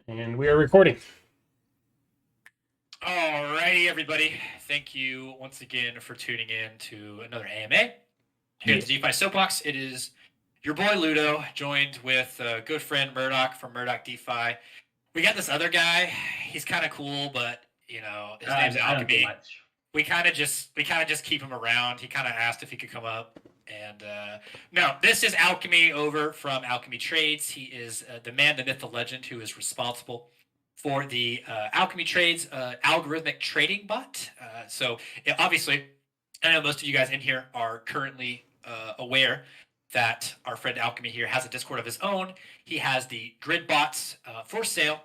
And we are recording. Alrighty, everybody. Thank you once again for tuning in to another AMA here at the Defi Soapbox. It is your boy Ludo, joined with a good friend Murdoch from Murdoch DeFi. We got this other guy. He's kind of cool, but his name's I don't do Alchemy. much. We kind of just keep him around. He kind of asked if he could come up, and no, this is Alchemy over from Alchemy Trades. He is the man, the myth, the legend, who is responsible for the Alchemy Trades algorithmic trading bot. Obviously, I know most of you guys in here are currently aware that our friend Alchemy here has a Discord of his own. He has the grid bots for sale.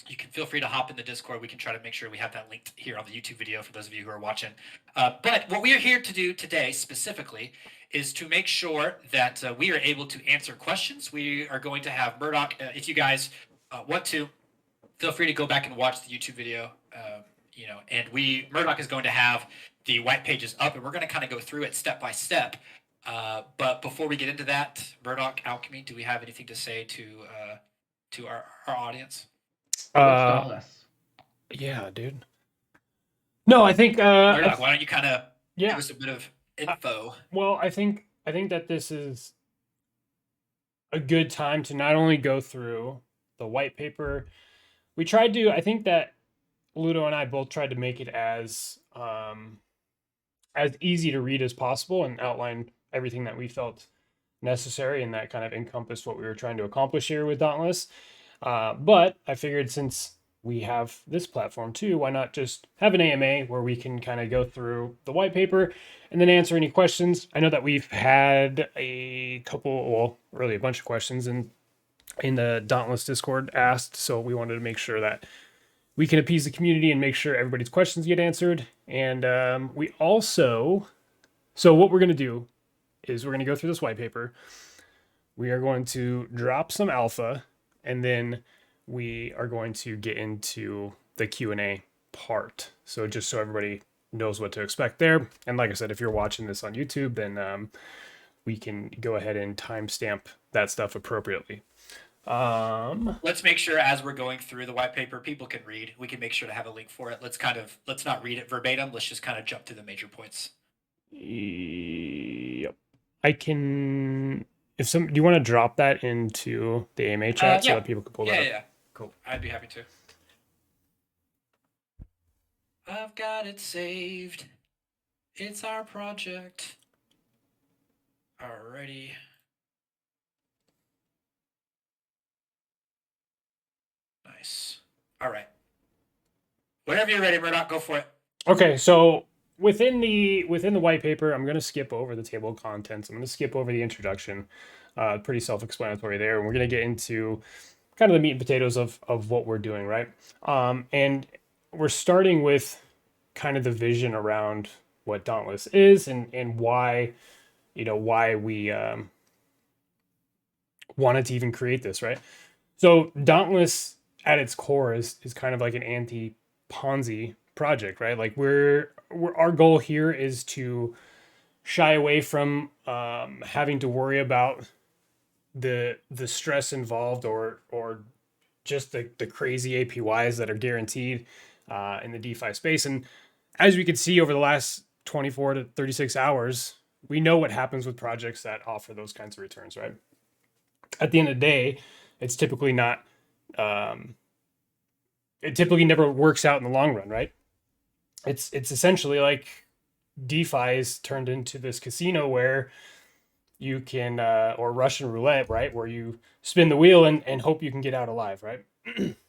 You can feel free to hop in the Discord. We can try to make sure we have that linked here on the YouTube video for those of you who are watching. But what we are here to do today specifically is to make sure that we are able to answer questions. We are going to have Murdoch, if you guys want to, feel free to go back and watch the YouTube video. And Murdoch is going to have the white pages up, and we're going to kind of go through it step by step. But before we get into that, Murdoch, Alchemy, do we have anything to say to our audience? Dauntless. Yeah, dude. No, I think Murdoch, why don't you kind of give us a bit of info? Well, I think that this is a good time to not only go through the white paper. I think that Ludo and I both tried to make it as easy to read as possible and outline everything that we felt necessary, and that kind of encompassed what we were trying to accomplish here with Dauntless. But I figured, since we have this platform too, why not just have an AMA where we can kind of go through the white paper and then answer any questions. I know that we've had a couple, well, really a bunch of questions in the Dauntless Discord asked, so we wanted to make sure that we can appease the community and make sure everybody's questions get answered. And we also, so what we're going to do is we're going to go through this white paper. We are going to drop some alpha, and then we are going to get into the Q&A part. So just so everybody knows what to expect there. And like I said, if you're watching this on YouTube, then we can go ahead and timestamp that stuff appropriately. Let's make sure as we're going through the white paper, people can read. We can make sure to have a link for it. Let's not read it verbatim. Let's just kind of jump to the major points. Yep. I can, do you want to drop that into the AMA chat so that people can pull that up? Yeah. Cool. I'd be happy to. I've got it saved. It's our project. Alrighty. Nice. All right. Whenever you're ready, Murdoch, go for it. Okay, so within the white paper, I'm going to skip over the table of contents. I'm going to skip over the introduction. Pretty self-explanatory there. And we're going to get into kind of the meat and potatoes of what we're doing, right? And we're starting with kind of the vision around what Dauntless is and why, why we wanted to even create this, right? So Dauntless at its core is kind of like an anti-ponzi project, right? Like our goal here is to shy away from having to worry about the stress involved or just the crazy APYs that are guaranteed in the DeFi space. And as we could see over the last 24 to 36 hours, we know what happens with projects that offer those kinds of returns, right? At the end of the day, it's typically not, it typically never works out in the long run, right? It's essentially like DeFi is turned into this casino where you can, or Russian roulette, right? Where you spin the wheel and hope you can get out alive, right?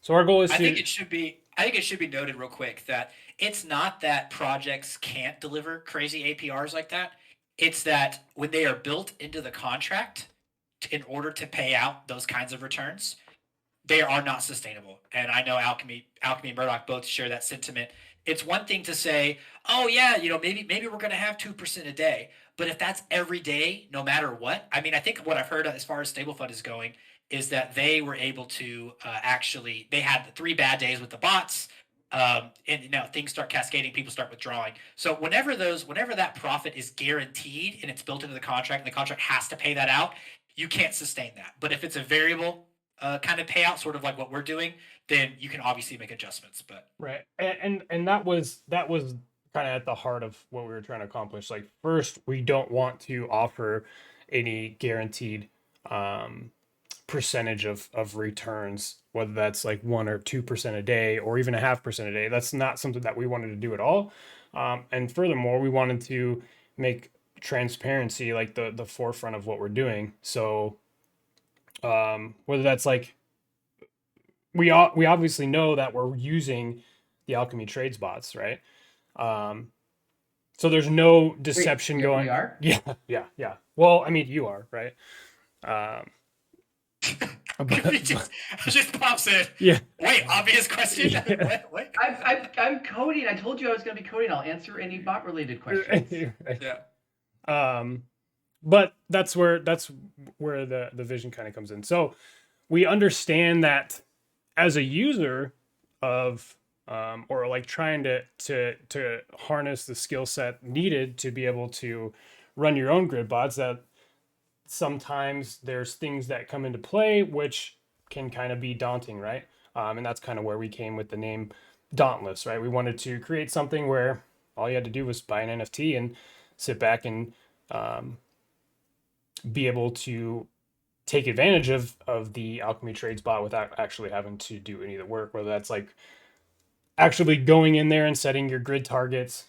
So our goal is I think it should be noted real quick that it's not that projects can't deliver crazy APRs like that. It's that when they are built into the contract in order to pay out those kinds of returns, they are not sustainable. And I know Alchemy and Murdoch both share that sentiment. It's one thing to say, oh yeah, maybe we're going to have 2% a day. But if that's every day, no matter what, I mean, I think what I've heard as far as Stablefund is going is that they were able to they had the 3 bad days with the bots. And now things start cascading, people start withdrawing. So whenever that profit is guaranteed and it's built into the contract and the contract has to pay that out, you can't sustain that. But if it's a variable kind of payout, sort of like what we're doing, then you can obviously make adjustments. But Right. And that was kind of at the heart of what we were trying to accomplish. Like first, we don't want to offer any guaranteed um percentage of returns, whether that's like 1 or 2% a day or even a 0.5% a day. That's not something that we wanted to do at all. And furthermore, we wanted to make transparency like the forefront of what we're doing. So whether that's like we obviously know that we're using the Alchemy trades bots, right? Um, so there's no deception we going. are? Yeah, yeah, yeah. Well, I mean, you are, right? Um, it just pops in. yeah, Wait, obvious question. yeah. What? I'm coding. I told you I was going to be coding. I'll answer any bot related questions. Yeah. But that's where the vision kind of comes in. So we understand that as a user of or like trying to harness the skill set needed to be able to run your own grid bots, that sometimes there's things that come into play which can kind of be daunting, right? And that's kind of where we came with the name Dauntless, right? We wanted to create something where all you had to do was buy an NFT and sit back and um, be able to take advantage of the Alchemy Trades bot without actually having to do any of the work, whether that's like actually going in there and setting your grid targets,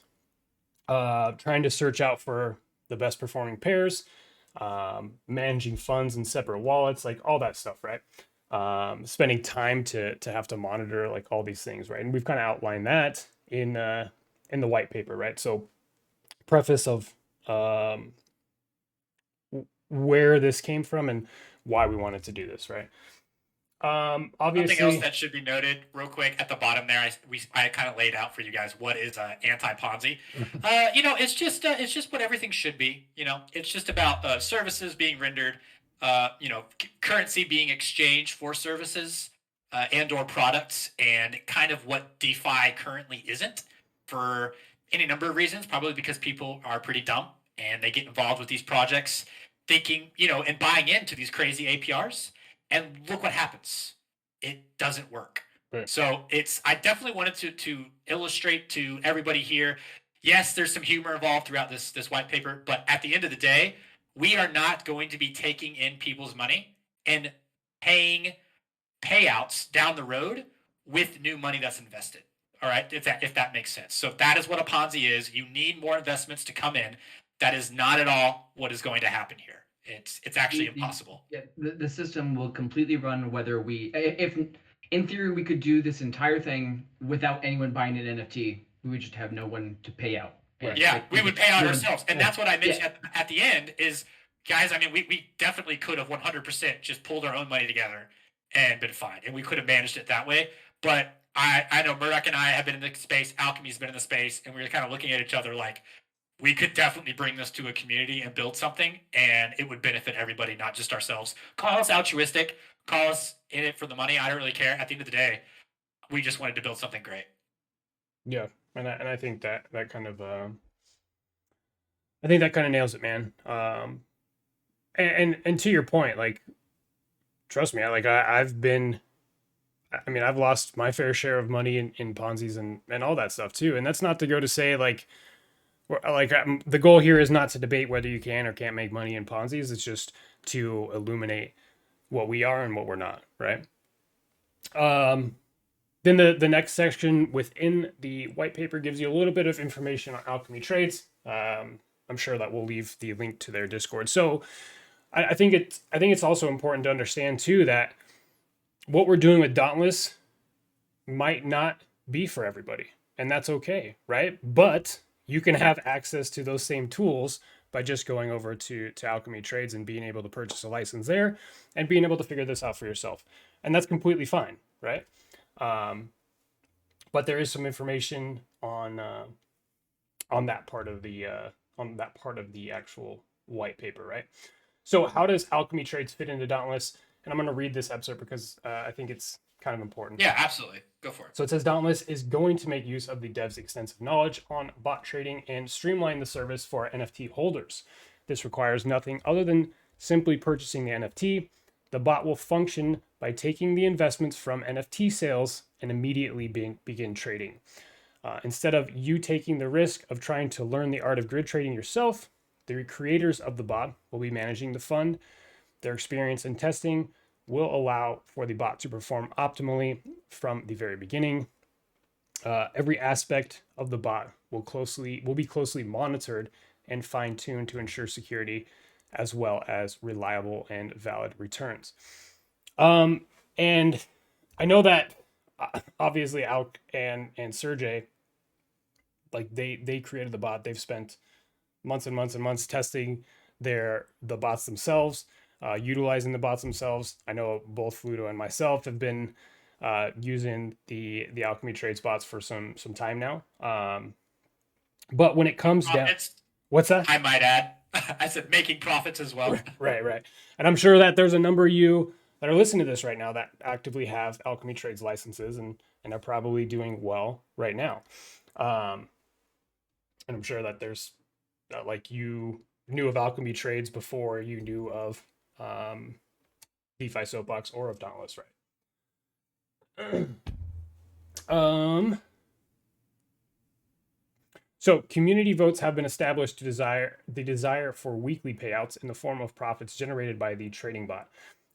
trying to search out for the best performing pairs, managing funds in separate wallets, like all that stuff, right? Spending time to have to monitor like all these things, right? And we've kind of outlined that in the white paper, right? So preface of um, where this came from and why we wanted to do this, right? Something else Obviously, that should be noted, real quick, at the bottom there, I kind of laid out for you guys what is anti-ponzi. It's just what everything should be. It's just about services being rendered, currency being exchanged for services and/or products, and kind of what DeFi currently isn't for any number of reasons. Probably because people are pretty dumb and they get involved with these projects, thinking, and buying into these crazy APRs. And look what happens. It doesn't work. right. So I definitely wanted to illustrate to everybody here. Yes, there's some humor involved throughout this white paper, but at the end of the day, we are not going to be taking in people's money and paying payouts down the road with new money that's invested. All right, if that makes sense. So that is what a Ponzi is. You need more investments to come in. That is not at all what is going to happen here. It's actually impossible. Yeah, the system will completely run whether if in theory we could do this entire thing without anyone buying an NFT, we would just have no one to pay out. Right. Yeah, Like, we would pay out ourselves. And Yeah. that's what I mentioned at the end is, guys, I mean, we definitely could have 100% just pulled our own money together and been fine. And we could have managed it that way. But I know Murdoch and I have been in the space, Alchemy's been in the space, and we were kind of looking at each other like, we could definitely bring this to a community and build something, and it would benefit everybody, not just ourselves. Call us altruistic, call us in it for the money. I don't really care. At the end of the day, we just wanted to build something great. Yeah, and I think that kind of I think that kind of nails it, man. And to your point, like, trust me, I've been, I mean, I've lost my fair share of money in Ponzi's and all that stuff too. And that's not to go to say like, the goal here is not to debate whether you can or can't make money in Ponzi's. It's just to illuminate what we are and what we're not, right? Then the next section within the white paper gives you a little bit of information on Alchemy Trades. I'm sure that we'll leave the link to their Discord. So I think it's also important to understand too that what we're doing with Dauntless might not be for everybody, and that's okay, right? But you can have access to those same tools by just going over to Alchemy Trades and being able to purchase a license there and being able to figure this out for yourself. And that's completely fine, right? But there is some information on that part of the actual white paper, right? So how does Alchemy Trades fit into Dauntless? And I'm going to read this excerpt because I think it's kind of important. Yeah, absolutely. Go for it. So it says Dauntless is going to make use of the dev's extensive knowledge on bot trading and streamline the service for NFT holders. This requires nothing other than simply purchasing the NFT. The bot will function by taking the investments from NFT sales and immediately begin trading. Instead of you taking the risk of trying to learn the art of grid trading yourself, the creators of the bot will be managing the fund. Their experience in testing will allow for the bot to perform optimally from the very beginning. Every aspect of the bot will be closely monitored and fine-tuned to ensure security as well as reliable and valid returns. And I know that obviously Alk and Sergey, like they created the bot. They've spent months and months and months testing the bots themselves, utilizing the bots themselves. I know both Fluto and myself have been using the Alchemy trades bots for some time now. But when it comes down, Profits, what's that? I might add. I said making profits as well. Right. And I'm sure that there's a number of you that are listening to this right now that actively have Alchemy trades licenses and are probably doing well right now. And I'm sure that there's like you knew of Alchemy trades before you knew of DeFi Soapbox or of Dauntless, right? So community votes have been established to desire for weekly payouts in the form of profits generated by the trading bot.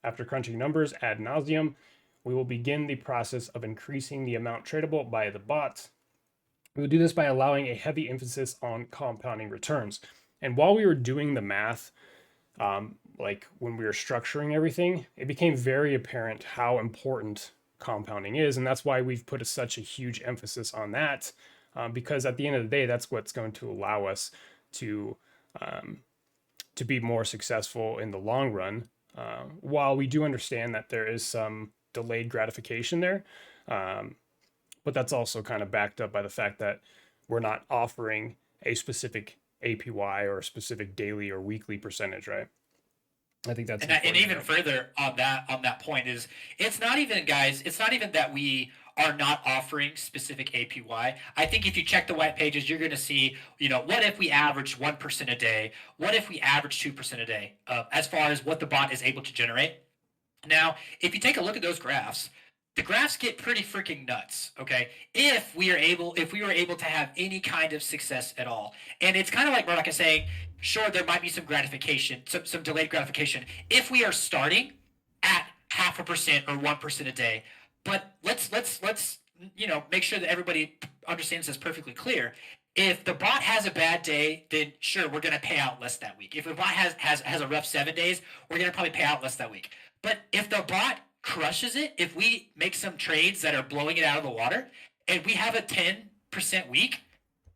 After crunching numbers ad nauseum, we will begin the process of increasing the amount tradable by the bot. We will do this by allowing a heavy emphasis on compounding returns. And while we were doing the math, like when we were structuring everything, it became very apparent how important compounding is. And that's why we've put such a huge emphasis on that. Because at the end of the day, that's what's going to allow us to be more successful in the long run. While we do understand that there is some delayed gratification there, but that's also kind of backed up by the fact that we're not offering a specific APY or a specific daily or weekly percentage, right? I think that's and even further on that point is it's not even, guys, it's not even that we are not offering specific APY. I think if you check the white pages, you're going to see, what if we average 1% a day? What if we average 2% a day as far as what the bot is able to generate? Now, if you take a look at those graphs, the graphs get pretty freaking nuts. Okay, if we were able to have any kind of success at all, and it's kind of like Murdoch is saying, sure, there might be some gratification, some delayed gratification if we are starting at 0.5% or 1% a day. But let's make sure that everybody understands this perfectly clear. If the bot has a bad day, then sure, we're going to pay out less that week. If the bot has a rough 7 days, we're going to probably pay out less that week. But if the bot crushes it, if we make some trades that are blowing it out of the water, and we have a 10% week,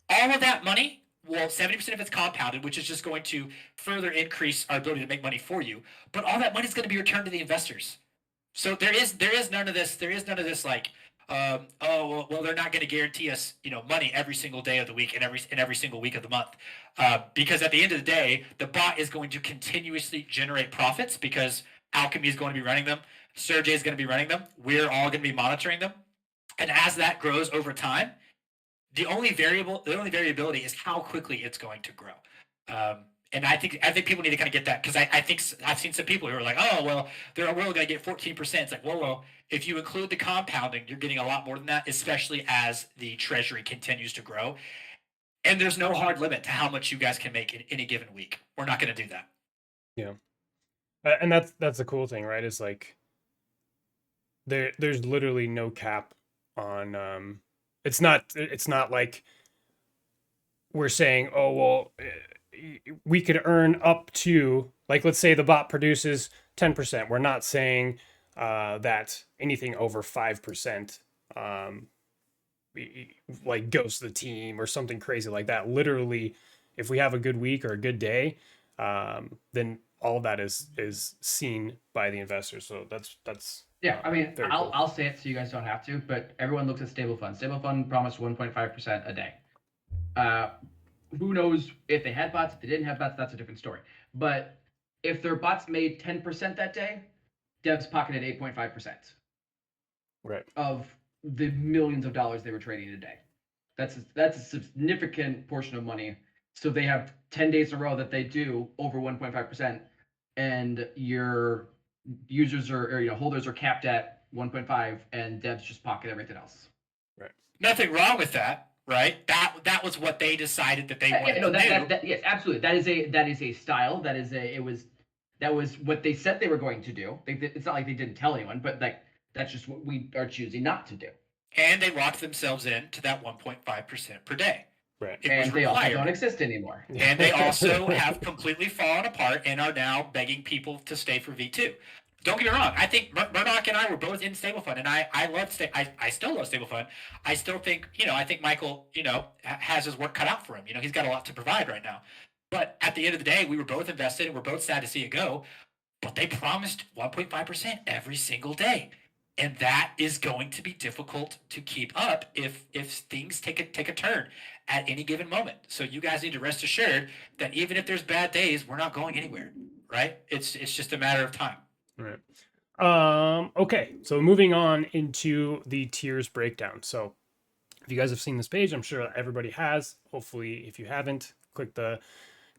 all of that money, well, 70% of it's compounded, which is just going to further increase our ability to make money for you. But all that money is going to be returned to the investors. So there is none of this. There is none of this like, well, they're not going to guarantee us, money every single day of the week and every single week of the month, because at the end of the day, the bot is going to continuously generate profits because Alchemy is going to be running them. Sergey is going to be running them. We're all going to be monitoring them, and as that grows over time, the only variability is how quickly it's going to grow. And I think people need to kind of get that, because I think I've seen some people who are like, oh, well, they're only going to get 14%. It's like, well, if you include the compounding, you're getting a lot more than that, especially as the treasury continues to grow. And there's no hard limit to how much you guys can make in any given week. We're not going to do that. Yeah. And that's the cool thing, right? Is like there's literally no cap on it's not like we're saying, oh well, we could earn up to, like, let's say the bot produces 10%. We're not saying that anything over 5% like goes to the team or something crazy like that. Literally, if we have a good week or a good day, then all of that is seen by the investors. So that's Yeah, I mean, cool. I'll say it so you guys don't have to, but everyone looks at stable fund. Stable fund promised 1.5% a day. Who knows if they had bots? If they didn't have bots, that's a different story. But if their bots made 10% that day, devs pocketed 8.5% Right. of the millions of dollars they were trading a day. That's a significant portion of money. So they have 10 days in a row that they do over 1.5%, and you're users or holders are capped at 1.5, and devs just pocket everything else. Right. Nothing wrong with that, right? That was what they decided that they wanted no, to do. that yes, absolutely. That is a style. That was what they said they were going to do. It's not like they didn't tell anyone, but like that's just what we are choosing not to do. And they locked themselves in to that 1.5% per day. Right. It And was they also required. don't exist anymore. And they also have completely fallen apart and are now begging people to stay for V2. Don't get me wrong. I think Murdoch and I were both in Stablefund, and I love I still love Stablefund. I still think I think Michael has his work cut out for him. He's got a lot to provide right now. But at the end of the day, we were both invested, and we're both sad to see it go. But they promised 1.5% every single day, and that is going to be difficult to keep up if things take a turn at any given moment. So you guys need to rest assured that even if there's bad days, we're not going anywhere. Right? It's just a matter of time. Right. Okay, so moving on into the tiers breakdown. So if you guys have seen this page, I'm sure everybody has. Hopefully, if you haven't, click the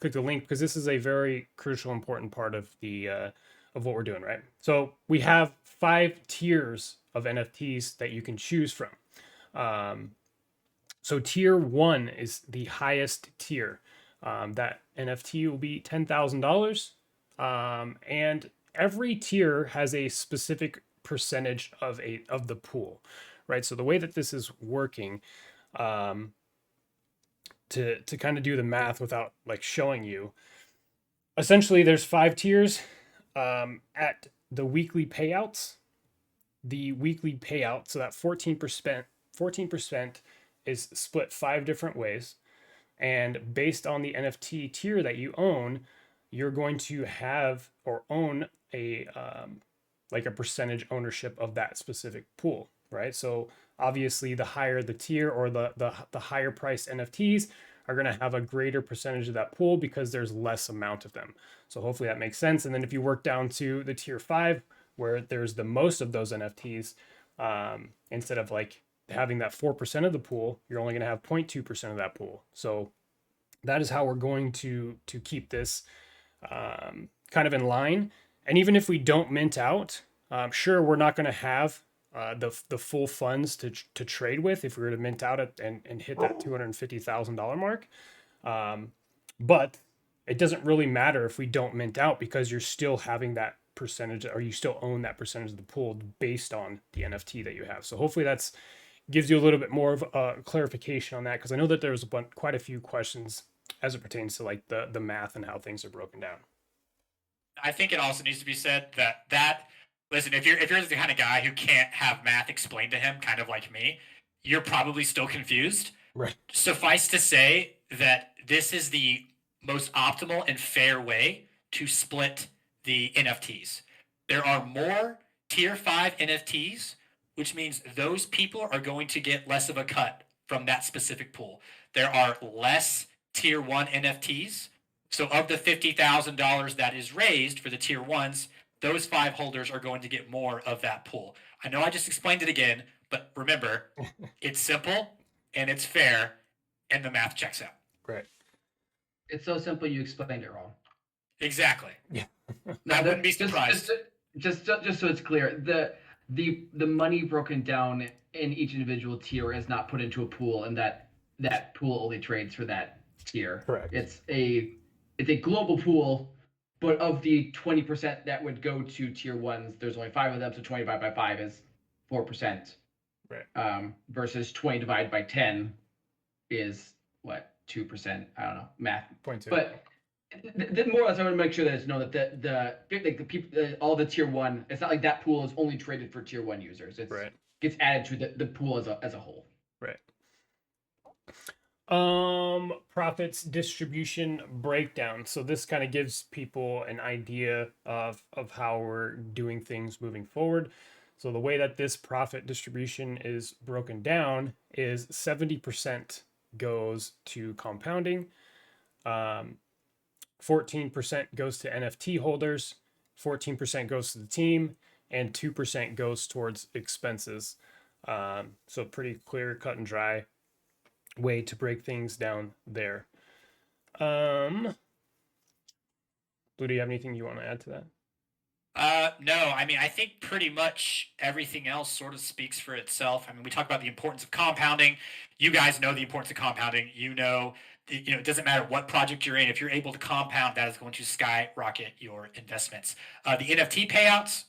link, because this is a very crucial, important part of the of what we're doing, right? So we have 5 tiers of NFTs that you can choose from. So tier 1 is the highest tier. That NFT will be $10,000, and every tier has a specific percentage of the pool, right? So the way that this is working, to kind of do the math without like showing you, essentially there's 5 tiers. At the weekly payouts, so that 14% is split 5 different ways, and based on the NFT tier that you own, you're going to have or own a like a percentage ownership of that specific pool, right? So obviously the higher the tier, or the higher price NFTs are going to have a greater percentage of that pool because there's less amount of them. So hopefully that makes sense. And then if you work down to the tier 5, where there's the most of those NFTs, instead of like having that 4% of the pool, you're only going to have 0.2% of that pool. So that is how we're going to keep this kind of in line. And even if we don't mint out, sure, we're not going to have the full funds to trade with if we were to mint out and hit that $250,000 mark. But it doesn't really matter if we don't mint out, because you're still having that percentage, or you still own that percentage of the pool based on the NFT that you have. So hopefully that's gives you a little bit more of a clarification on that, because I know that there's quite a few questions as it pertains to like the math and how things are broken down. I think it also needs to be said that listen, if you're the kind of guy who can't have math explained to him, kind of like me, you're probably still confused. Right. Suffice to say that this is the most optimal and fair way to split the NFTs. There are more tier 5 NFTs, which means those people are going to get less of a cut from that specific pool. There are less tier 1 NFTs. So of the $50,000 that is raised for the tier 1s, those 5 holders are going to get more of that pool. I know I just explained it again, but remember, it's simple and it's fair, and the math checks out. Right. It's so simple you explained it wrong. Exactly. Yeah. I wouldn't be surprised. Just so it's clear, the money broken down in each individual tier is not put into a pool, and that pool only trades for that tier. Correct. It's a global pool, but of the 20% that would go to tier 1s, there's only 5 of them, so 25 by 5 is 4%. Right. Versus 20 divided by 10 is what, 2%? I don't know, math. 0.2. But the more or less, I want to make sure that it's known that the people, all the tier 1, it's not like that pool is only traded for tier 1 users. It's right. Gets added to the pool as a whole. Right. Profits distribution breakdown. So this kind of gives people an idea of how we're doing things moving forward. So the way that this profit distribution is broken down is 70% goes to compounding, 14% goes to NFT holders, 14% goes to the team, and 2% goes towards expenses. So pretty clear, cut and dry way to break things down there. Blue, do you have anything you want to add to that? No, I mean, I think pretty much everything else sort of speaks for itself. I mean, we talk about the importance of compounding. You guys know the importance of compounding. It doesn't matter what project you're in. If you're able to compound, that is going to skyrocket your investments. The NFT payouts,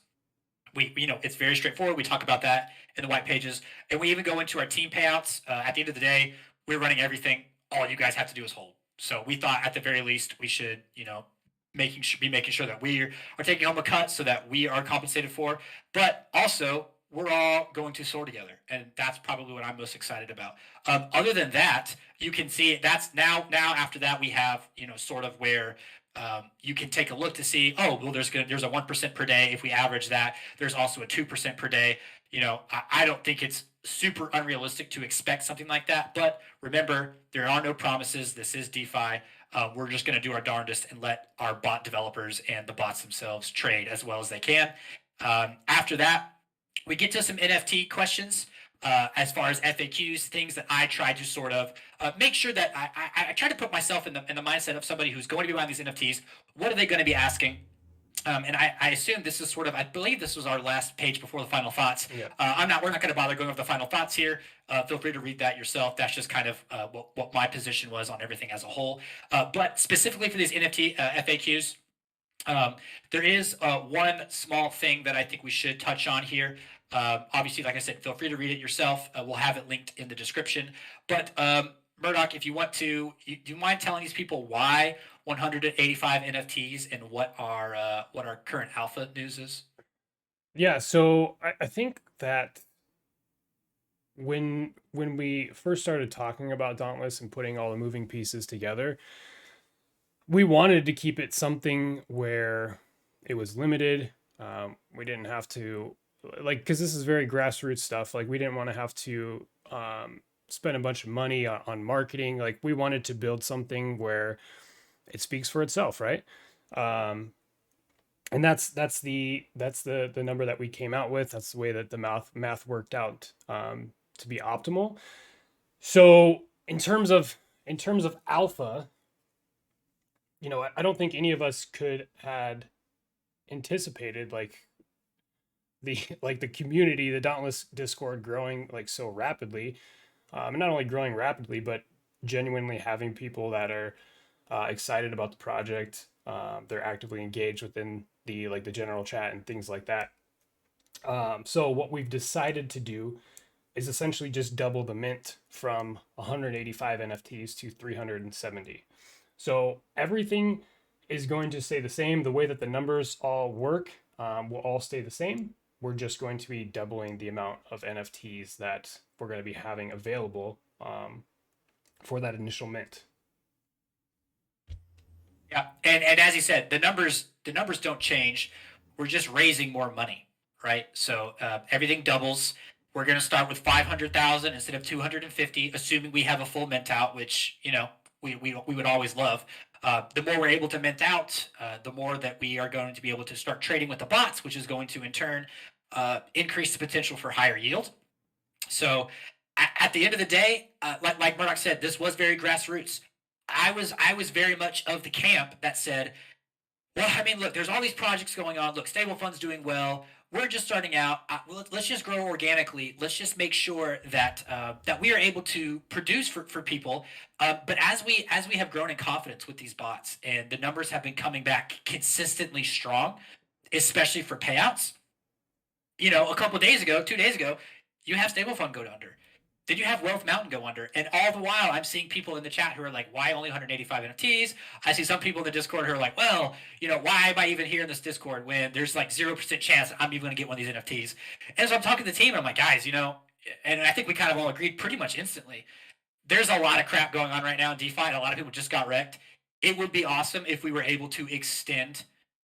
it's very straightforward. We talk about that in the white pages, and we even go into our team payouts. At the end of the day, we're running everything. All you guys have to do is hold. So we thought at the very least we should, making sure that we are taking home a cut so that we are compensated for, but also we're all going to soar together, and that's probably what I'm most excited about. Other than that, you can see that's now after that we have sort of where you can take a look to see, oh well, there's a 1% per day. If we average that, there's also a 2% per day. I don't think it's super unrealistic to expect something like that, but remember, there are no promises. This is DeFi. We're just going to do our darndest and let our bot developers and the bots themselves trade as well as they can. After that, we get to some NFT questions. As far as FAQs, things that I try to sort of make sure that I try to put myself in the mindset of somebody who's going to be buying these NFTs. What are they going to be asking? And I assume this is I believe this was our last page before the final thoughts. Yeah. We're not going to bother going over the final thoughts here. Feel free to read that yourself. That's just kind of what my position was on everything as a whole. But specifically for these NFT FAQs, there is one small thing that I think we should touch on here. Obviously, like I said, feel free to read it yourself. We'll have it linked in the description. But Murdoch, if you want to, do you mind telling these people why 185 NFTs and what our current alpha news is? Yeah, so I think that when we first started talking about Dauntless and putting all the moving pieces together, we wanted to keep it something where it was limited. We didn't have to, like, because this is very grassroots stuff. Like, we didn't want to have to spend a bunch of money on marketing. Like, we wanted to build something where it speaks for itself, right? And that's the number that we came out with. That's the way that the math worked out to be optimal. So in terms of alpha, I don't think any of us could had anticipated the community, the Dauntless Discord growing like so rapidly, and not only growing rapidly, but genuinely having people that are excited about the project. They're actively engaged within the general chat and things like that. So what we've decided to do is essentially just double the mint from 185 NFTs to 370. So everything is going to stay the same. The way that the numbers all work will all stay the same. We're just going to be doubling the amount of NFTs that we're going to be having available for that initial mint. Yeah, and as you said, the numbers don't change. We're just raising more money, right? So everything doubles. We're going to start with 500,000 instead of 250, assuming we have a full mint out, which we would always love. The more we're able to mint out, the more that we are going to be able to start trading with the bots, which is going to in turn increase the potential for higher yield. So at the end of the day, like Murdoch said, this was very grassroots. I was very much of the camp that said, well, I mean, look, there's all these projects going on. Look, stable fund's doing well. We're just starting out. Let's just grow organically. Let's just make sure that that we are able to produce for people. But as we have grown in confidence with these bots, and the numbers have been coming back consistently strong, especially for payouts. A couple of days ago, 2 days ago, you have stable fund go under. Then you have Wealth Mountain go under. And all the while, I'm seeing people in the chat who are like, why only 185 NFTs? I see some people in the Discord who are like, well, why am I even here in this Discord when there's like 0% chance I'm even going to get one of these NFTs? And so I'm talking to the team, and I'm like, guys, and I think we kind of all agreed pretty much instantly. There's a lot of crap going on right now in DeFi, and a lot of people just got wrecked. It would be awesome if we were able to extend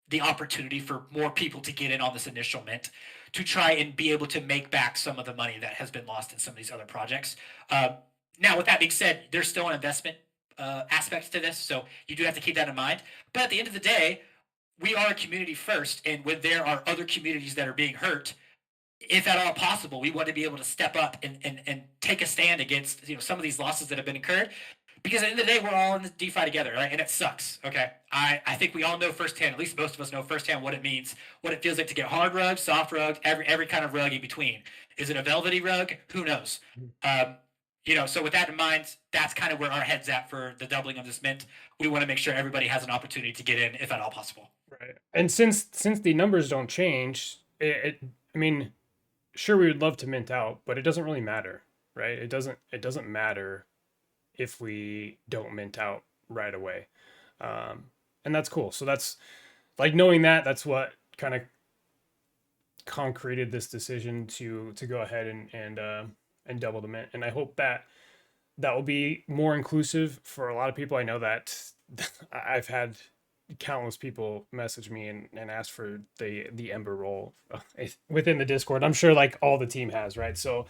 the opportunity for more people to get in on this initial mint to try and be able to make back some of the money that has been lost in some of these other projects. Now, with that being said, there's still an investment aspect to this, so you do have to keep that in mind. But at the end of the day, we are a community first, and when there are other communities that are being hurt, if at all possible, we want to be able to step up and take a stand against some of these losses that have been incurred. because at the end of the day, we're all in the DeFi together, right? And it sucks. Okay, I think we all know firsthand, at least most of us know firsthand what it means, what it feels like to get hard rug, soft rug, every kind of rug in between. Is it a velvety rug? Who knows? So with that in mind, that's kind of where our head's at for the doubling of this mint. We want to make sure everybody has an opportunity to get in, if at all possible. Right. And since the numbers don't change, I mean, sure, we would love to mint out, but it doesn't really matter, right? It doesn't matter if we don't mint out right away. And that's cool. So that's like knowing that's what kind of concreted this decision to go ahead and double the mint. And I hope that will be more inclusive for a lot of people. I know that I've had countless people message me and ask for the Ember role within the Discord. I'm sure like all the team has, right? So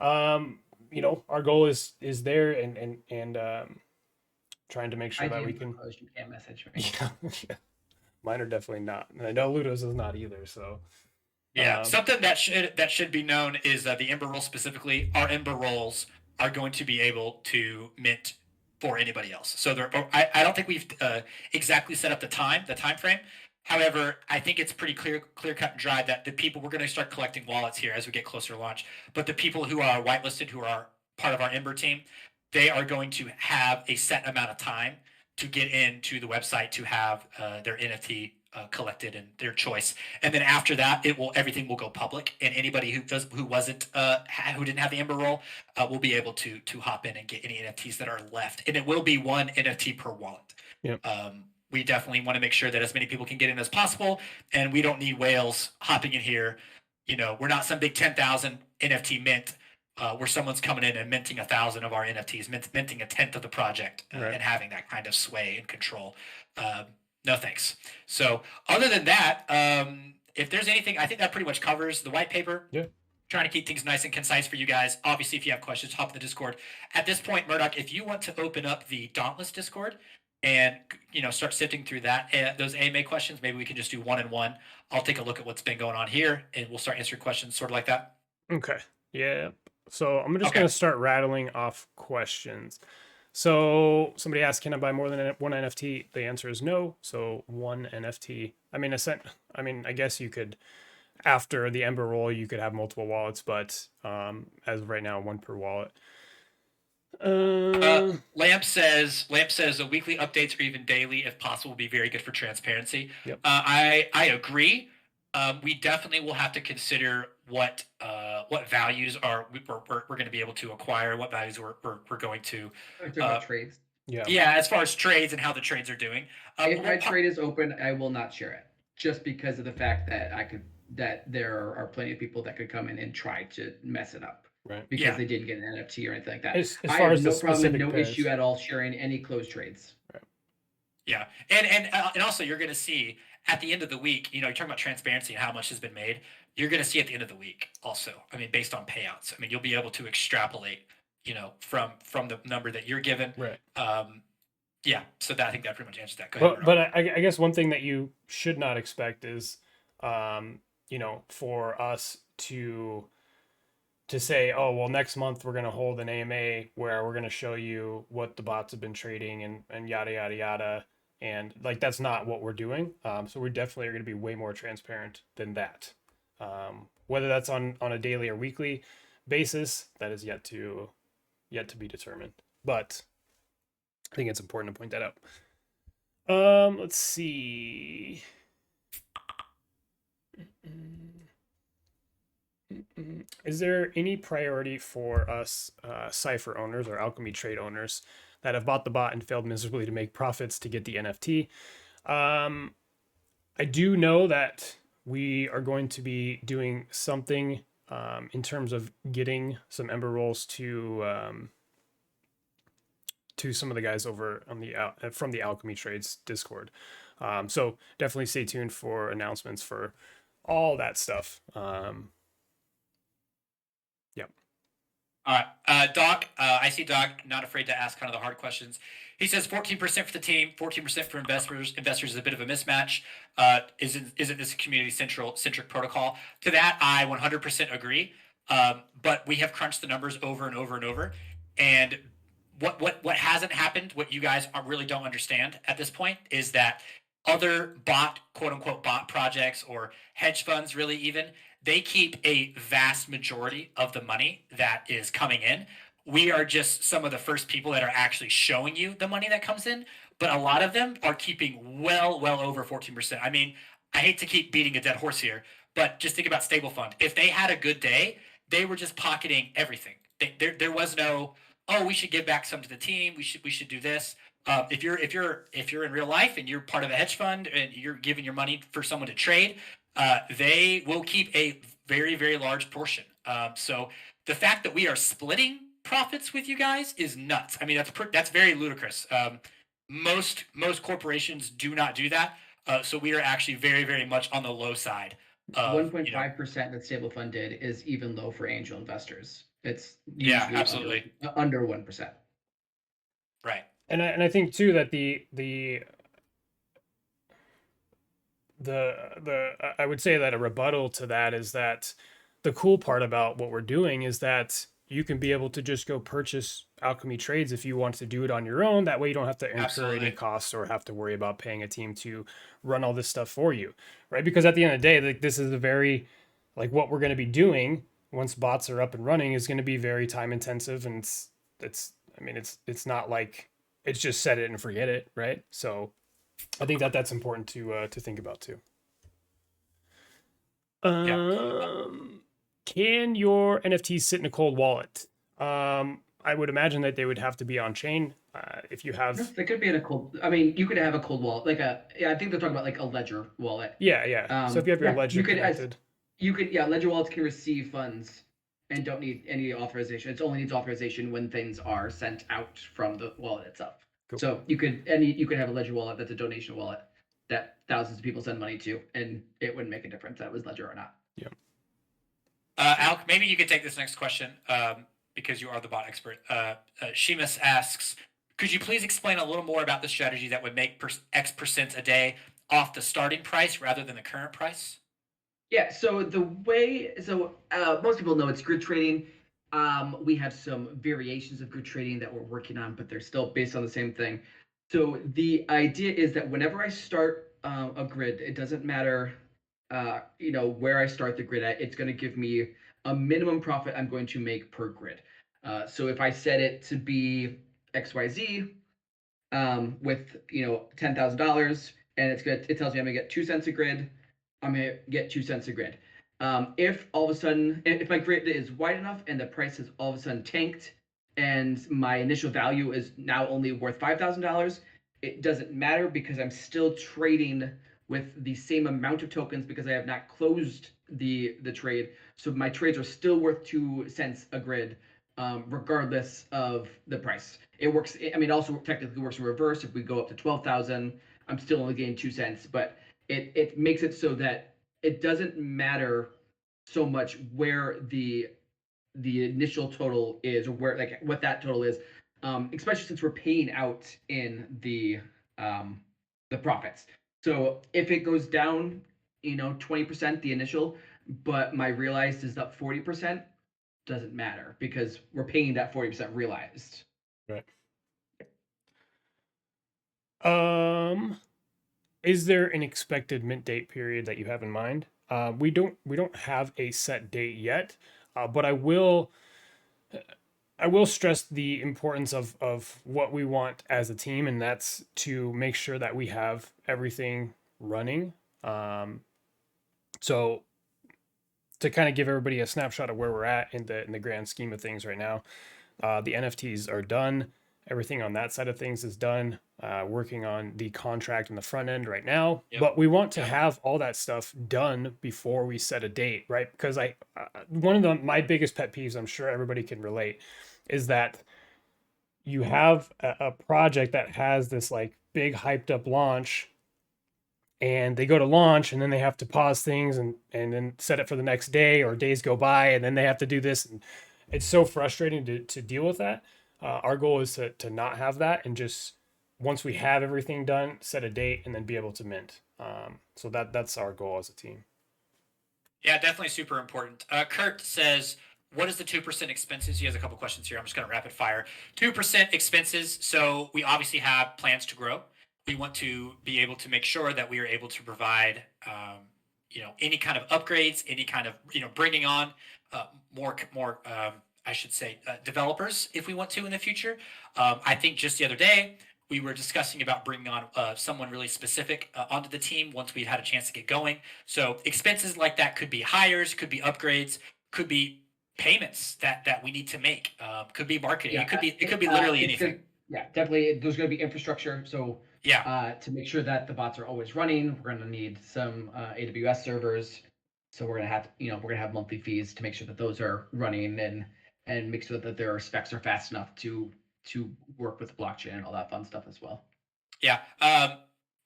our goal is there and trying to make sure that we can. You can't message me. Yeah, mine are definitely not, and I know Ludo's is not either. So yeah, something that should be known is the Ember roll specifically. Our Ember rolls are going to be able to mint for anybody else. So I don't think we've exactly set up the time frame. However, I think it's pretty clear cut and dry that the people, we're going to start collecting wallets here as we get closer to launch. But the people who are whitelisted, who are part of our Ember team, they are going to have a set amount of time to get into the website to have their NFT collected and their choice. And then after that, everything will go public, and anybody who didn't have the Ember roll will be able to hop in and get any NFTs that are left. And it will be one NFT per wallet. Yep. We definitely want to make sure that as many people can get in as possible, and we don't need whales hopping in here. We're not some big 10,000 NFT mint where someone's coming in and minting 1,000 of our NFTs, minting a tenth of the project, Right. and having that kind of sway and control. No thanks. So other than that, if there's anything, I think that pretty much covers the white paper. Yeah. Trying to keep things nice and concise for you guys. Obviously, if you have questions, hop in the Discord. At this point, Murdoch, if you want to open up the Dauntless Discord and start sifting through those AMA questions, maybe we can just do one and one. I'll take a look at what's been going on here, and we'll start answering questions sort of like that. Okay. Yeah. So I'm just going to start rattling off questions. So somebody asked, can I buy more than one NFT? The answer is no. So one NFT. I mean, I guess you could, after the Ember roll, you could have multiple wallets, but as of right now, one per wallet. Lamp says weekly updates or even daily, if possible, would be very good for transparency. Yep. I agree. We definitely will have to consider what values we're going to be able to acquire, what values we're going to trades. Yeah, as far as trades and how the trades are doing. If my trade is open, I will not share it, just because of the fact that there are plenty of people that could come in and try to mess it up. Right. Because they didn't get an NFT or anything like that. As far as no problem, no pairs. issue at all sharing any closed trades. Right. Yeah, and also you're going to see at the end of the week, you're talking about transparency and how much has been made. You're going to see at the end of the week also. I mean, based on payouts. I mean, you'll be able to extrapolate, from the number that you're given. Right. Yeah. So I think that pretty much answers that. Go ahead, but I guess one thing that you should not expect is, for us to say, oh, well, next month we're going to hold an AMA where we're going to show you what the bots have been trading and yada, yada, yada. And like, that's not what we're doing. So we definitely are going to be way more transparent than that. Whether that's on a daily or weekly basis, that is yet to be determined. But I think it's important to point that out. Let's see. Is there any priority for us Cypher owners or Alchemy trade owners that have bought the bot and failed miserably to make profits to get the NFT? I do know that we are going to be doing something in terms of getting some Ember rolls to some of the guys over on from the Alchemy Trades Discord. So definitely stay tuned for announcements for all that stuff. Yep. All right. Doc, I see Doc not afraid to ask kind of the hard questions. He says 14% for the team, 14% for investors. Investors is a bit of a mismatch. Isn't this a community centric protocol? To that, I 100% agree. But we have crunched the numbers over and over and over. And what hasn't happened, what you guys really don't understand at this point, is that other bot, quote unquote, bot projects or hedge funds, really even, they keep a vast majority of the money that is coming in. We are just some of the first people that are actually showing you the money that comes in, but a lot of them are keeping well over 14%. I mean, I hate to keep beating a dead horse here, but just think about stable fund. If they had a good day, they were just pocketing everything. There was no, oh, we should give back some to the team. We should do this. If you're in real life and you're part of a hedge fund and you're giving your money for someone to trade, they will keep a very large portion. So the fact that we are splitting profits with you guys is nuts. I mean, that's very ludicrous. Most corporations do not do that. So we are actually very much on the low side of 1.5% that stable fund did is even low for angel investors. It's yeah, usually absolutely under 1%. right. And I think too that the I would say that a rebuttal to that is that the cool part about what we're doing is that you can be able to just go purchase Alchemy trades if you want to do it on your own. That way you don't have to incur any Absolutely. costs or have to worry about paying a team to run all this stuff for you, right? Because at the end of the day, like this is a very like what we're going to be doing once bots are up and running is going to be very time intensive, and it's I mean it's not like it's just set it and forget it, right? So I think that that's important to think about too. Yeah. Can your NFTs sit in a cold wallet? I would imagine that they would have to be on chain. If you No, have, they could be in a cold. I mean, you could have a cold wallet, like a. Yeah, I think they're talking about like a ledger wallet. yeah. So if you have your Yeah, ledger connected, yeah, ledger wallets can receive funds and don't need any authorization. It only needs authorization when things are sent out from the wallet itself. cool. So you could have a ledger wallet that's a donation wallet that thousands of people send money to, and it wouldn't make a difference that it was ledger or not. Yeah. Alk, maybe you could take this next question because you are the bot expert. Sheamus asks, could you please explain a little more about the strategy that would make X percent a day off the starting price rather than the current price? Yeah, so most people know it's grid trading. We have some variations of grid trading that we're working on, but they're still based on the same thing. So the idea is that whenever I start a grid, it doesn't matter, where I start the grid at. It's going to give me a minimum profit I'm going to make per grid. So if I set it to be XYZ, with $10,000, and it tells me I'm gonna get 2 cents a grid. I'm gonna get 2 cents a grid. If all of a sudden, if my grid is wide enough and the price has all of a sudden tanked, and my initial value is now only worth $5,000, it doesn't matter because I'm still trading with the same amount of tokens because I have not closed the trade. So my trades are still worth 2 cents a grid, regardless of the price. It works. I mean, it also technically works in reverse. If we go up to 12,000, I'm still only getting 2 cents, but it makes it so that it doesn't matter so much where the initial total is or where like what that total is, especially since we're paying out in the profits. So if it goes down, 20% the initial, but my realized is up 40%, doesn't matter because we're paying that 40% realized. Right. Is there an expected mint date period that you have in mind? We don't have a set date yet, but I will stress the importance of what we want as a team, and that's to make sure that we have everything running. So to kind of give everybody a snapshot of where we're at in the grand scheme of things right now, the NFTs are done. Everything on that side of things is done. Working on the contract in the front end right now, Yep. but we want to Yep. have all that stuff done before we set a date, right? Because one of my biggest pet peeves, I'm sure everybody can relate, is that you have a project that has this like big hyped up launch, and they go to launch and then they have to pause things and then set it for the next day, or days go by and then they have to do this, and it's so frustrating to deal with that. Our goal is to not have that, and just once we have everything done, set a date and then be able to mint. So that's our goal as a team. Yeah, definitely super important. Kurt says, what is the 2% expenses? He has a couple questions here. I'm just going to rapid fire. 2% expenses. So we obviously have plans to grow. We want to be able to make sure that we are able to provide, any kind of upgrades, any kind of, bringing on more, I should say, developers if we want to in the future. I think just the other day we were discussing about bringing on someone really specific onto the team once we've had a chance to get going. So expenses like that could be hires, could be upgrades, could be payments that we need to make, could be marketing. It could be literally anything. Yeah, definitely. There's going to be infrastructure. So Yeah. to make sure that the bots are always running, we're going to need some AWS servers. So we're going to have, we're going to have monthly fees to make sure that those are running and make sure that their specs are fast enough to work with the blockchain and all that fun stuff as well. Yeah.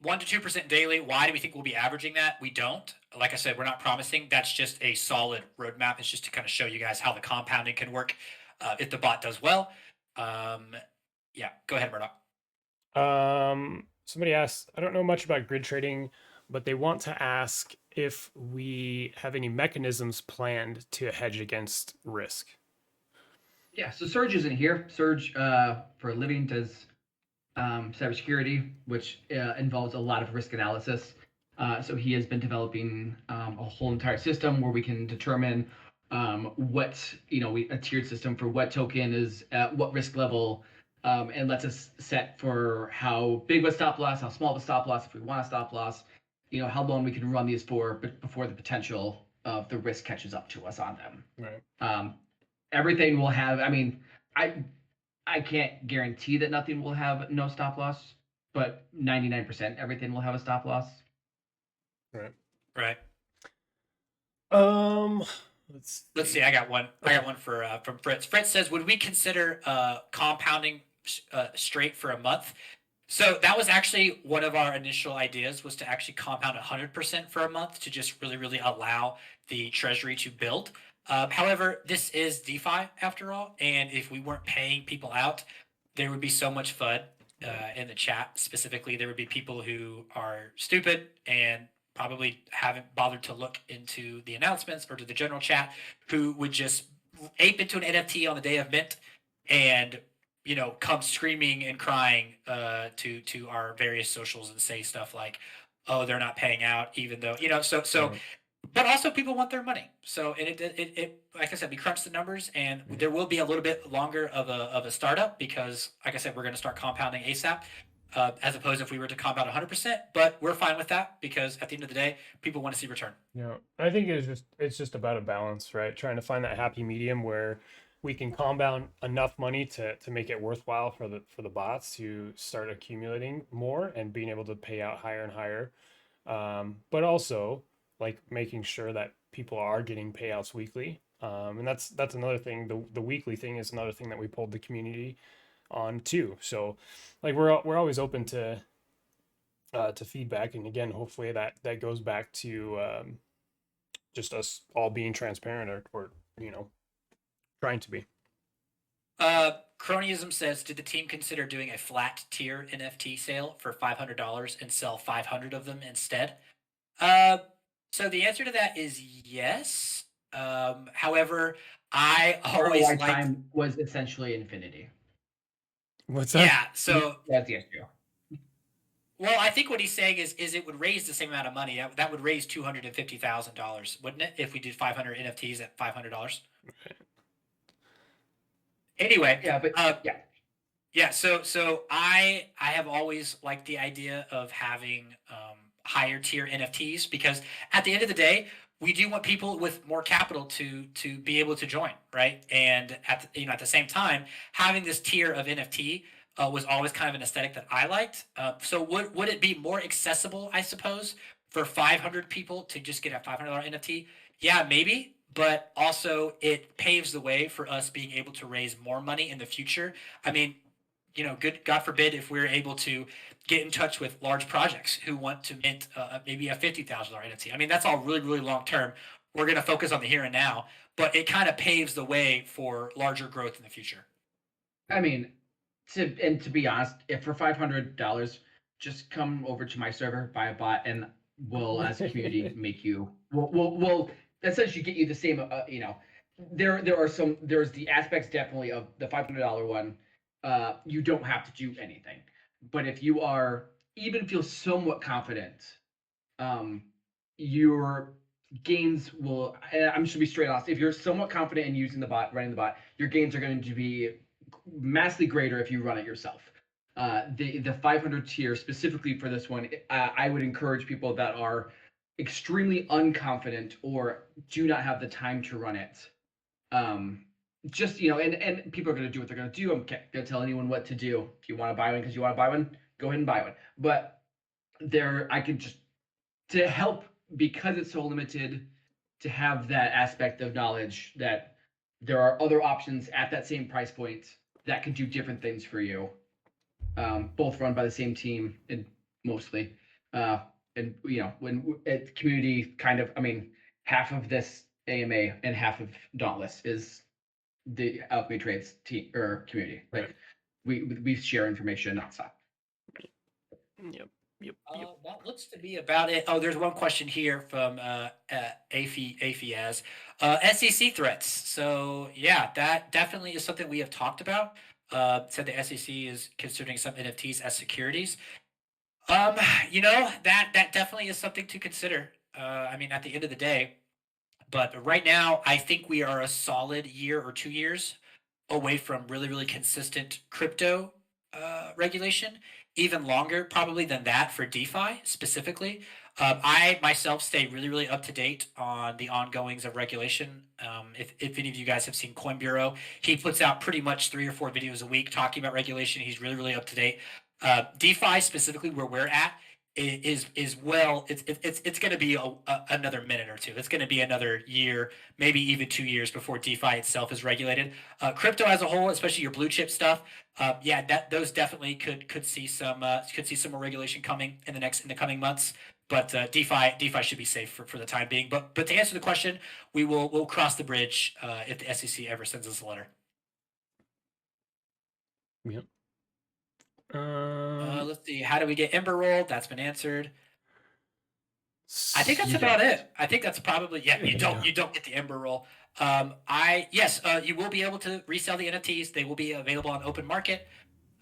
1 to 2% daily. Why do we think we'll be averaging that? We don't. Like I said, we're not promising. That's just a solid roadmap. It's just to kind of show you guys how the compounding can work if the bot does well. Yeah, go ahead, Murdoch. Somebody asked, I don't know much about grid trading, but they want to ask if we have any mechanisms planned to hedge against risk. Yeah, so Serge isn't here. Serge, for a living, does cybersecurity, which involves a lot of risk analysis. So he has been developing a whole entire system where we can determine what, a tiered system for what token is at what risk level, and lets us set for how big of a stop loss, how small of a stop loss, if we want a stop loss, how long we can run these for, but before the potential of the risk catches up to us on them. Right. Everything will have, I can't guarantee that nothing will have no stop loss, but 99% everything will have a stop loss. Right. Right. Let's see. I got one. I got one for from Fritz. Fritz says, "Would we consider compounding straight for a month?" So that was actually one of our initial ideas, was to actually compound 100% for a month to just really, really allow the treasury to build. However, this is DeFi after all, and if we weren't paying people out, there would be so much FUD in the chat. Specifically, there would be people who are stupid and probably haven't bothered to look into the announcements or to the general chat, who would just ape into an NFT on the day of mint and come screaming and crying to our various socials and say stuff like, "Oh, they're not paying out," even though so. Right. But also, people want their money. So, and it like I said, we crunched the numbers, and there will be a little bit longer of a startup because, like I said, we're going to start compounding ASAP, as opposed if we were to compound 100%. But we're fine with that because at the end of the day, people want to see return. Yeah, I think it's just about a balance, right? Trying to find that happy medium where we can compound enough money to make it worthwhile for the bots to start accumulating more and being able to pay out higher and higher, but also like making sure that people are getting payouts weekly. And that's another thing. The weekly thing is another thing that we pulled the community on too. So like we're always open to feedback, and again, hopefully that goes back to just us all being transparent or trying to be. Cronyism says, did the team consider doing a flat tier NFT sale for $500 and sell 500 of them instead? So the answer to that is yes. However, I always liked... time was essentially infinity. What's that? Yeah, so that's the issue. Well, I think what he's saying is it would raise the same amount of money. That would raise $250,000, wouldn't it? If we did 500 NFTs at $500. Anyway, yeah, but yeah. So I have always liked the idea of having higher tier NFTs because at the end of the day, we do want people with more capital to be able to join, right? And at the same time, having this tier of NFT was always kind of an aesthetic that I liked. So would it be more accessible, I suppose, for 500 people to just get a $500 NFT? Yeah, maybe. But also it paves the way for us being able to raise more money in the future. I mean, good God forbid if we're able to get in touch with large projects who want to mint maybe a $50,000 NFT. I mean, that's all really, really long term. We're going to focus on the here and now, but it kind of paves the way for larger growth in the future. I mean, to be honest, if for $500, just come over to my server, buy a bot, and we'll, as a community, we'll essentially get you the same, there's the aspects definitely of the $500 one. You don't have to do anything, but if you are even feel somewhat confident, your gains will. I'm just gonna be straight honest. If you're somewhat confident in using the bot, running the bot, your gains are going to be massively greater if you run it yourself. The 500 tier specifically for this one, I would encourage people that are extremely unconfident or do not have the time to run it. Just and people are going to do what they're going to do. I'm not going to tell anyone what to do. If you want to buy one because you want to buy one, go ahead and buy one. But I could just to help because it's so limited to have that aspect of knowledge that there are other options at that same price point that can do different things for you, both run by the same team and mostly. And when it's community kind of, I mean, half of this AMA and half of Dauntless is the Alchemy Trades team or community. Like Right. we share information nonstop. Yep. That looks to be about it. Oh, there's one question here from Afiaz. SEC threats. So yeah, that definitely is something we have talked about. Said the SEC is considering some NFTs as securities. That definitely is something to consider. I mean, at the end of the day, but right now, I think we are a solid year or 2 years away from really, really consistent crypto regulation. Even longer, probably than that for DeFi specifically. I myself stay really, really up to date on the ongoings of regulation. If any of you guys have seen Coin Bureau, he puts out pretty much 3 or 4 videos a week talking about regulation. He's really, really up to date. DeFi specifically, where we're at, is well, it's going to be another minute or two. It's going to be another year, maybe even 2 years before DeFi itself is regulated. Crypto as a whole, especially your blue chip stuff, those definitely could see some more regulation coming in the coming months. But DeFi should be safe for the time being. But to answer the question, we'll cross the bridge if the SEC ever sends us a letter. Yep. Let's see. How do we get Ember rolled? That's been answered. I think that's You about don't. it. I think that's probably You don't get the Ember roll. You will be able to resell the NFTs. They will be available on open market.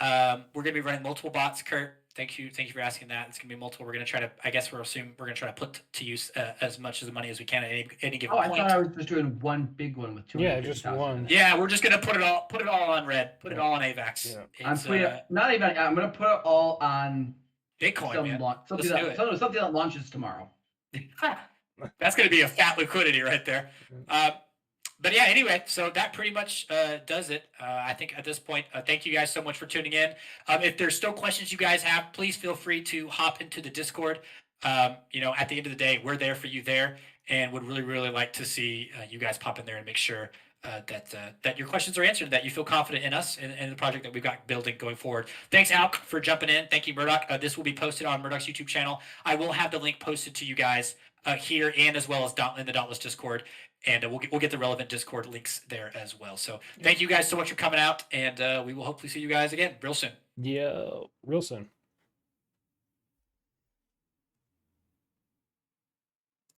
We're gonna be running multiple bots. Kurt, thank you for asking that. It's gonna be multiple. We're gonna try to. I guess we're gonna try to put to use as much of the money as we can at any given Oh, I point. thought I was just doing one big one with 250,000. just one. Yeah, we're just gonna put it all on red. Put it all on AVAX. Yeah. I'm putting not even. I'm gonna put it all on Bitcoin, man. something that launches tomorrow. That's going to be a fat liquidity right there. But yeah, anyway, so that pretty much does it. I think at this point, thank you guys so much for tuning in. If there's still questions you guys have, please feel free to hop into the Discord. At the end of the day, we're there for you there, and would really, really like to see you guys pop in there and make sure that your questions are answered, that you feel confident in us and the project that we've got building going forward. Thanks, Alk, for jumping in. Thank you, Murdoch. This will be posted on Murdoch's YouTube channel. I will have the link posted to you guys here and as well as in the Dauntless Discord, and we'll get the relevant Discord links there as well. So thank you guys so much for coming out, and we will hopefully see you guys again real soon. Yeah, real soon.